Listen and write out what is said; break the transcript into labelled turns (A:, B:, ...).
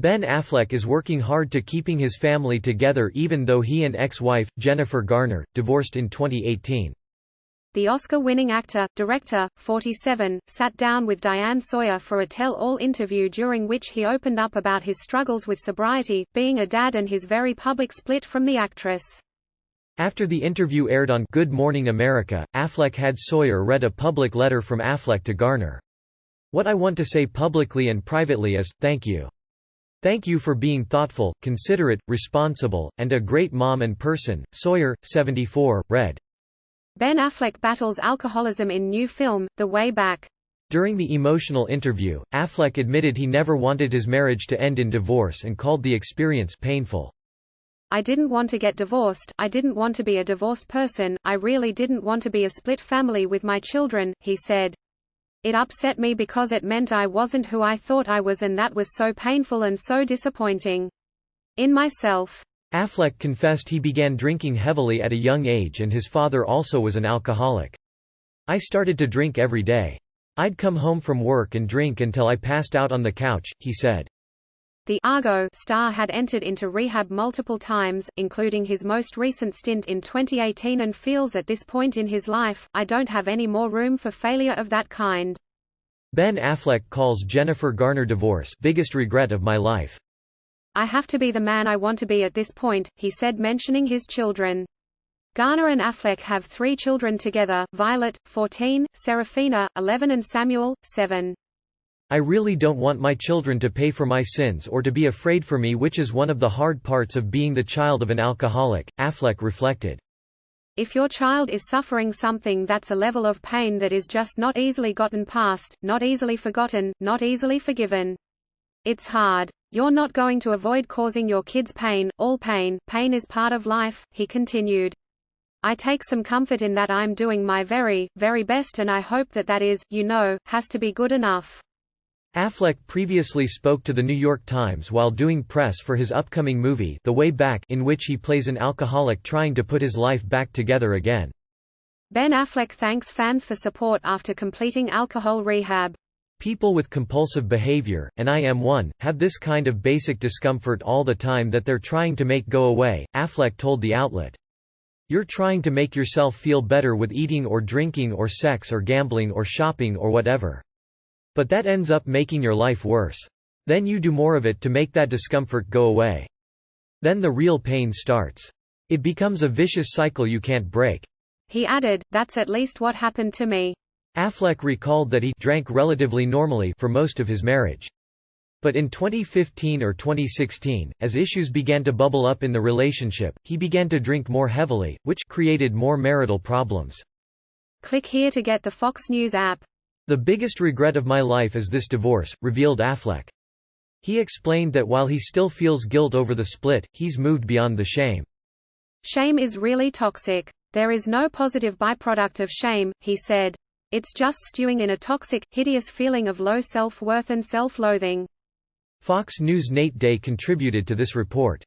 A: Ben Affleck is working hard to keeping his family together even though he and ex-wife, Jennifer Garner, divorced in 2018.
B: The Oscar-winning actor, director, 47, sat down with Diane Sawyer for a tell-all interview during which he opened up about his struggles with sobriety, being a dad and his very public split from the actress.
A: After the interview aired on Good Morning America, Affleck had Sawyer read a public letter from Affleck to Garner. "What I want to say publicly and privately is, thank you. Thank you for being thoughtful, considerate, responsible, and a great mom and person," Sawyer, 74, read.
B: Ben Affleck battles alcoholism in new film, The Way Back.
A: During the emotional interview, Affleck admitted he never wanted his marriage to end in divorce and called the experience painful.
B: "I didn't want to get divorced, I didn't want to be a divorced person, I really didn't want to be a split family with my children," he said. "It upset me because it meant I wasn't who I thought I was, and that was so painful and so disappointing in myself."
A: Affleck confessed he began drinking heavily at a young age and his father also was an alcoholic. "I started to drink every day. I'd come home from work and drink until I passed out on the couch," he said.
B: The Argo star had entered into rehab multiple times, including his most recent stint in 2018, and feels at this point in his life, "I don't have any more room for failure of that kind."
A: Ben Affleck calls Jennifer Garner divorce "biggest regret of my life."
B: "I have to be the man I want to be at this point," he said, mentioning his children. Garner and Affleck have 3 children together, Violet, 14, Serafina, 11 and Samuel, 7.
A: "I really don't want my children to pay for my sins or to be afraid for me, which is one of the hard parts of being the child of an alcoholic," Affleck reflected.
B: "If your child is suffering something, that's a level of pain that is just not easily gotten past, not easily forgotten, not easily forgiven. It's hard. You're not going to avoid causing your kids pain, all pain is part of life," he continued. "I take some comfort in that I'm doing my very, very best, and I hope that that is, has to be good enough."
A: Affleck previously spoke to The New York Times while doing press for his upcoming movie The Way Back, in which he plays an alcoholic trying to put his life back together again.
B: Ben Affleck thanks fans for support after completing alcohol rehab.
A: "People with compulsive behavior, and I am one, have this kind of basic discomfort all the time that they're trying to make go away," Affleck told the outlet. "You're trying to make yourself feel better with eating or drinking or sex or gambling or shopping or whatever. But that ends up making your life worse. Then you do more of it to make that discomfort go away. Then the real pain starts. It becomes a vicious cycle you can't break."
B: He added, "That's at least what happened to me."
A: Affleck recalled that he drank relatively normally for most of his marriage. But in 2015 or 2016, as issues began to bubble up in the relationship, he began to drink more heavily, which created more marital problems.
B: Click here to get the Fox News app.
A: "The biggest regret of my life is this divorce," revealed Affleck. He explained that while he still feels guilt over the split, he's moved beyond the shame.
B: "Shame is really toxic. There is no positive byproduct of shame," he said. "It's just stewing in a toxic, hideous feeling of low self-worth and self-loathing."
A: Fox News' Nate Day contributed to this report.